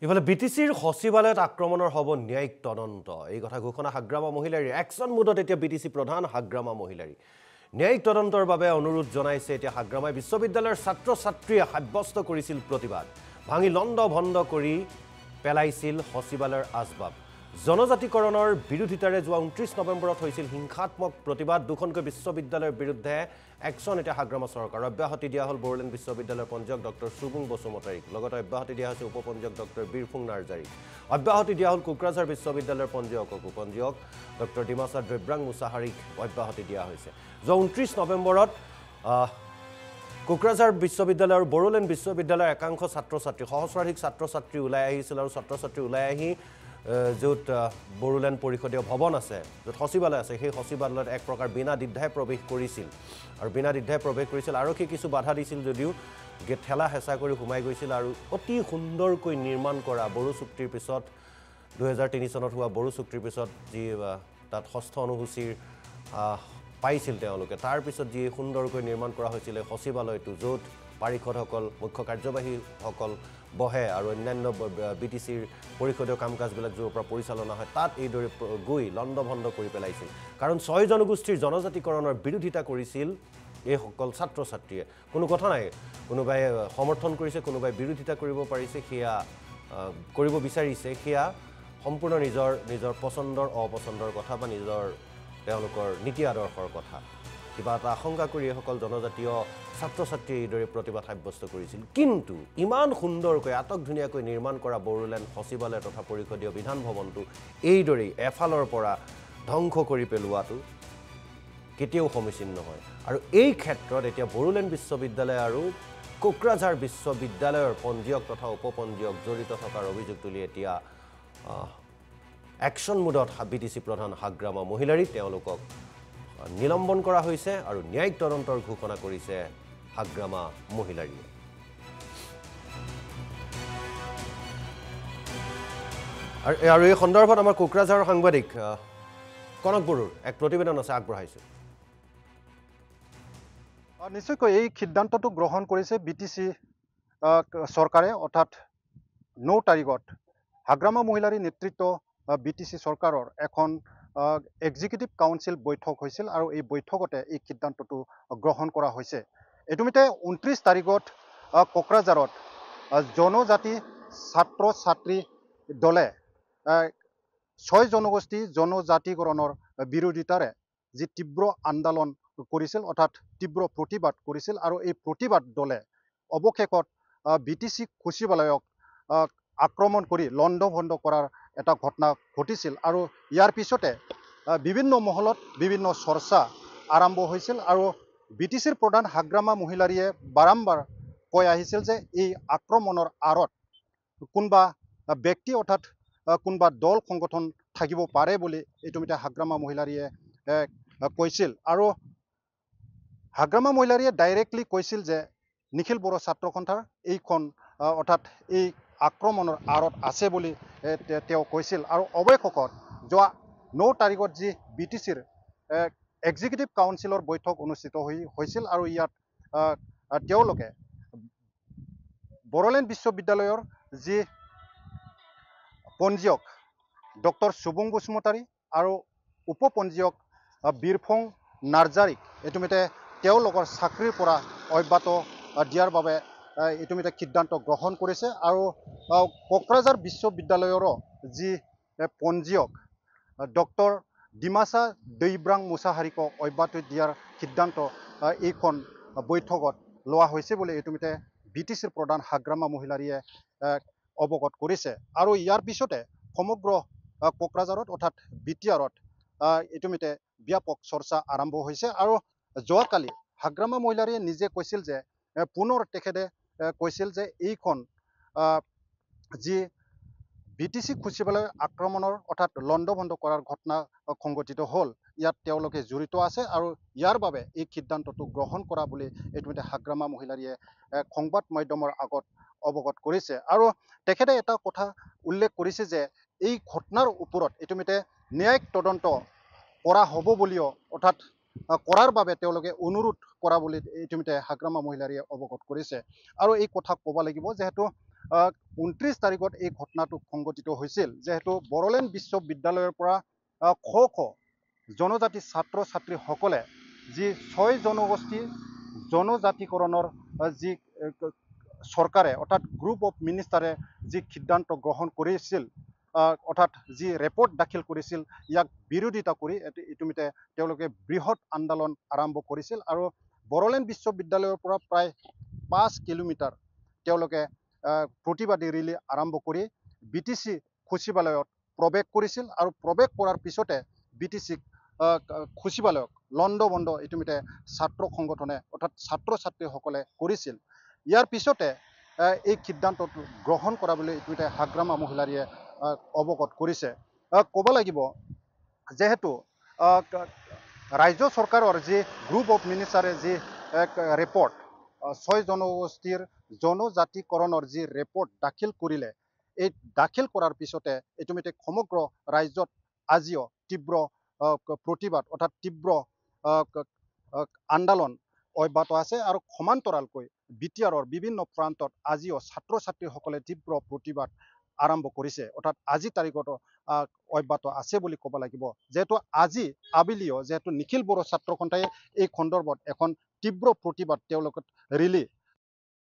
ইফালে বিটিচিৰ সচিবালয়ত আক্ৰমণৰ হ'ব ন্যায়িক তদন্ত এই কথা ঘোষণা হাগ্ৰামা মহিলাৰী একশন মুডত এতিয়া বিটিচি প্ৰধান হাগ্ৰামা মহিলাৰী ন্যায়িক তদন্তৰ বাবে অনুৰোধ জনাইছে এতিয়া হাগ্ৰামা বিশ্ববিদ্যালয়ৰ ছাত্ৰ ছাত্ৰীয়ে সাব্যস্ত কৰিছিল প্ৰতিবাদ ভাঙি লণ্ড ভণ্ড কৰি পেলাইছিল সচিবালয়ৰ আজবাব জনজাতিকৰণৰ বিৰোধিতাৰে যোৱা 29 নৱেম্বৰত হৈছিল হিংসাত্মক প্ৰতিবাদ দুখনকৈ বিশ্ববিদ্যালয়ৰ বিৰুদ্ধে একশন এতিয়া হাগ্ৰামা চৰকাৰ অব্যাহতি দিয়া হল বড়োলেণ্ড বিশ্ববিদ্যালয়ৰ পঞ্জীয়ক ডক্টৰ সুবুং বসুমতাৰীক লগতে অব্যাহতি দিয়া হৈছে উপপঞ্জীয়ক ডক্টৰ বীৰফুং নাৰ্জাৰীক অব্যাহতি দিয়া হল কোকৰাঝাৰ বিশ্ববিদ্যালয়ৰ পঞ্জীয়ক ডক্টৰ ডিমাছা দ্ৰেব্ৰাং মুছাহাৰীক অব্যাহতি দিয়া হৈছে যোৱা 29 নৱেম্বৰত কোকৰাঝাৰ বিশ্ববিদ্যালয়ৰ বড়োলেণ্ড বিশ্ববিদ্যালয়ৰ একাংশ ছাত্ৰ ছাত্ৰী সহস্ৰাধিক ছাত্ৰ ছাত্ৰী ওলাই আহিছিল আৰু ছাত্ৰ ছাত্ৰী ওলাই আহি য'ত বড়োলেণ্ড পৰিষদীয় ভৱন আছে য'ত সচিবালয় আছে সেই সচিবালয়ত এক প্ৰকাৰ বিনা দ্বিধাই প্ৰৱেশ কৰিছিল আৰু বিনা দ্বিধাই প্ৰৱেশ কৰিছিল আৰক্ষী কিছু বাধা দিছিল যদিও গেট ঠেলা হেঁচা কৰি সোমাই গৈছিল আৰু অতি সুন্দৰকৈ নিৰ্মাণ কৰা বড়ো চুক্তিৰ পিছত 2003 চনত হোৱা বড়ো চুক্তিৰ পিছত যি তাত ষষ্ঠ অনুসূচীৰ পাইছিল তেওঁলোকে তাৰ পিছত যি সুন্দৰকৈ নিৰ্মাণ কৰা হৈছিল সচিবালয়টো য'ত পাৰিষদসকল মুখ্য কাৰ্যবাহীসকল বহে আৰু অন্যান্য বিটিচিৰ পৰিষদীয় কাম কাজবিলাক য'ৰ পৰা পৰিচালনা হয় তাত এইদৰে গৈ লণ্ডভণ্ড কৰি পেলাইছিল কাৰণ 6 জনগোষ্ঠীৰ জনজাতিকৰণৰ বিৰোধিতা কৰিছিল এইসকল ছাত্ৰ ছাত্ৰীয়ে কোনো কথা নাই কোনোবাই সমৰ্থন কৰিছে কোনোবাই বিৰোধিতা কৰিব পাৰিছে সেয়া কৰিব বিচাৰিছে সেয়া সম্পূৰ্ণ নিজৰ পছন্দৰ অপছন্দৰ কথা বা নিজৰ তেওঁলোকৰ নীতি আদৰ্শৰ কথা কিবা এটা আশংকা কৰি এইসকল জনজাতীয় ছাত্ৰ ছাত্ৰীয়ে এইদৰে প্ৰতিবাদ সাব্যস্ত কৰিছিল কিন্তু ইমান সুন্দৰকৈ আটক ধুনীয়াকৈ নিৰ্মাণ কৰা বড়োলেণ্ড সচিবালয় তথা পৰিষদীয় বিধান ভৱনটো এইদৰেই এফালৰ পৰা ধ্বংস কৰি পেলোৱাটো কেতিয়াও সমীচীন নহয় আৰু এই ক্ষেত্ৰত এতিয়া বড়োলেণ্ড বিশ্ববিদ্যালয় আৰু কোকৰাঝাৰ বিশ্ববিদ্যালয়ৰ পঞ্জীয়ক তথা উপপঞ্জীয়ক জড়িত থকাৰ অভিযোগ তুলি এতিয়া একশন মুডত বিটিচি প্ৰধান হাগ্ৰামা মহিলাৰী তেওঁলোকক নিলম্বন কৰা হৈছে আৰু ন্যায়িক তদন্তৰ ঘোষণা কৰিছে হাগ্ৰামা মহিলাৰীয়ে আৰু এই সন্দৰ্ভত আমাৰ কোকৰাঝাৰৰ সাংবাদিক কনক বড়োৰ এক প্ৰতিবেদন আছে আগবঢ়াইছে নিশ্চয়কৈ এই সিদ্ধান্তটো গ্ৰহণ কৰিছে বিটিচি চৰকাৰে অৰ্থাৎ 9 তাৰিখত হাগ্ৰামা মহিলাৰী নেতৃত্ব বিটিচি চৰকাৰৰ এখন এক্সিকিউটিভ কাউন্সিল বৈঠক হৈছিল আৰু এই বৈঠকতে এই সিদ্ধান্তটো গ্ৰহণ কৰা হৈছে ইতিমধ্যে 29 তাৰিখত কোকৰাঝাৰত জনজাতি ছাত্ৰ ছাত্ৰী দলে 6 জনগোষ্ঠী জনজাতিকৰণৰ বিৰোধিতাৰে যি তীব্ৰ আন্দোলন কৰিছিল অৰ্থাৎ তীব্ৰ প্ৰতিবাদ কৰিছিল আৰু এই প্ৰতিবাদ দলে অৱশেষত বিটিচি সচিবালয়ক আক্ৰমণ কৰি লণ্ডভণ্ড কৰাৰ এটা ঘটনা ঘটিছিল আৰু ইয়াৰ পিছতে বিভিন্ন মহলত বিভিন্ন চৰ্চা আৰম্ভ হৈছিল আৰু বিটিচিৰ প্ৰধান হাগ্ৰামা মহিলাৰীয়ে বাৰম্বাৰ কৈ আহিছিল যে এই আক্ৰমণৰ আঁৰত কোনোবা ব্যক্তি অৰ্থাৎ কোনোবা দল সংগঠন থাকিব পাৰে বুলি ইতিমধ্যে হাগ্ৰামা মহিলাৰীয়ে কৈছিল আৰু হাগ্ৰামা মহিলাৰীয়ে ডাইৰেক্টলি কৈছিল যে নিখিল বড়ো ছাত্ৰ সন্থাৰ এইখন অৰ্থাৎ এই আক্ৰমণৰ আঁৰত আছে বুলি তেওঁ কৈছিল আৰু অৱশেষত যোৱা 9 তাৰিখত যি বিটিচিৰ এক্সিকিউটিভ কাউন্সিলৰ বৈঠক অনুষ্ঠিত হৈছিল আৰু ইয়াত তেওঁলোকে বড়োলেণ্ড বিশ্ববিদ্যালয়ৰ যি পঞ্জীয়ক ডক্টৰ সুবুং বসুমতাৰী আৰু উপপঞ্জীয়ক বীৰফুং নাৰ্জাৰীক ইতিমধ্যে তেওঁলোকৰ চাকৰিৰ পৰা অব্যাহত দিয়াৰ বাবে ইতিমধ্যে সিদ্ধান্ত গ্ৰহণ কৰিছে আৰু কোকৰাঝাৰ বিশ্ববিদ্যালয়ৰো যি পঞ্জীয়ক ডক্টৰ ডিমাছা দ্ৰেব্ৰাং মুছাহাৰীক অব্যাহতি দিয়াৰ সিদ্ধান্ত এইখন বৈঠকত লোৱা হৈছে বুলি ইতিমধ্যে বিটিচিৰ প্ৰধান হাগ্ৰামা মহিলাৰীয়ে অৱগত কৰিছে আৰু ইয়াৰ পিছতে সমগ্ৰ কোকৰাঝাৰত অৰ্থাৎ বিটিআৰত ইতিমধ্যে ব্যাপক চৰ্চা আৰম্ভ হৈছে আৰু যোৱাকালি হাগ্ৰামা মহিলাৰীয়ে নিজে কৈছিল যে পুনৰ তেখেতে কৈছিল যে এইখন যি বিটিচি সচিবালয় আক্ৰমণৰ অৰ্থাৎ লণ্ডভণ্ড কৰাৰ ঘটনা সংঘটিত হ'ল ইয়াত তেওঁলোকে জড়িত আছে আৰু ইয়াৰ বাবে এই সিদ্ধান্তটো গ্ৰহণ কৰা বুলি ইতিমধ্যে হাগ্ৰামা মহিলাৰীয়ে সংবাদ মাধ্যমৰ আগত অৱগত কৰিছে আৰু তেখেতে এটা কথা উল্লেখ কৰিছে যে এই ঘটনাৰ ওপৰত ইতিমধ্যে ন্যায়িক তদন্ত কৰা হ'ব বুলিও অৰ্থাৎ কৰাৰ বাবে তেওঁলোকে অনুৰোধ কৰা বুলি ইতিমধ্যে হাগ্ৰামা মহিলাৰীয়ে অৱগত কৰিছে আৰু এই কথা ক'ব লাগিব যেহেতু 29 তাৰিখত এই ঘটনাটো সংঘটিত হৈছিল যেহেতু বড়োলেণ্ড বিশ্ববিদ্যালয়ৰ পৰা শ শ জনজাতি ছাত্ৰ ছাত্ৰীসকলে যি 6 জনগোষ্ঠী জনজাতিকৰণৰ যি চৰকাৰে অৰ্থাৎ গ্ৰুপ অফ মিনিষ্টাৰে যি সিদ্ধান্ত গ্ৰহণ কৰিছিল অৰ্থাৎ যি ৰেপৰ্ট দাখিল কৰিছিল ইয়াক বিৰোধিতা কৰি ইতিমধ্যে তেওঁলোকে বৃহৎ আন্দোলন আৰম্ভ কৰিছিল আৰু বড়োলেণ্ড বিশ্ববিদ্যালয়ৰ পৰা প্ৰায় 5 কিলোমিটাৰ তেওঁলোকে প্ৰতিবাদী ৰেলী আৰম্ভ কৰি BTC সচিবালয়ত প্ৰৱেশ কৰিছিল আৰু প্ৰৱেশ কৰাৰ পিছতে BTC সচিবালয়ক লণ্ডভণ্ড ইতিমধ্যে ছাত্ৰ সংগঠনে অৰ্থাৎ ছাত্ৰ ছাত্ৰীসকলে কৰিছিল ইয়াৰ পিছতে এই সিদ্ধান্তটো গ্ৰহণ কৰা বুলি ইতিমধ্যে হাগ্ৰামা মহিলাৰীয়ে অৱগত কৰিছে ক'ব লাগিব যেহেতু ৰাজ্য চৰকাৰৰ যি গ্ৰুপ অফ মিনিষ্টাৰে যি ৰিপৰ্ট 6 জনগোষ্ঠীৰ জনজাতিকৰণৰ যি ৰিপৰ্ট দাখিল কৰিলে এই দাখিল কৰাৰ পিছতে ইতিমধ্যে সমগ্ৰ ৰাজ্যত আজিও তীব্ৰ প্ৰতিবাদ অৰ্থাৎ তীব্ৰ আন্দোলন অব্যাহত আছে আৰু সমান্তৰালকৈ বিটিআৰৰ বিভিন্ন প্ৰান্তত আজিও ছাত্ৰ ছাত্ৰীসকলে তীব্ৰ প্ৰতিবাদ আৰম্ভ কৰিছে অৰ্থাৎ আজি তাৰিখতো অব্যাহত আছে বুলি ক'ব লাগিব যেহেতু আজি আবেলিও যেহেতু নিখিল বড়ো ছাত্ৰ সন্থাই এই সন্দৰ্ভত এখন তীব্ৰ প্ৰতিবাদ তেওঁলোকে ৰেলী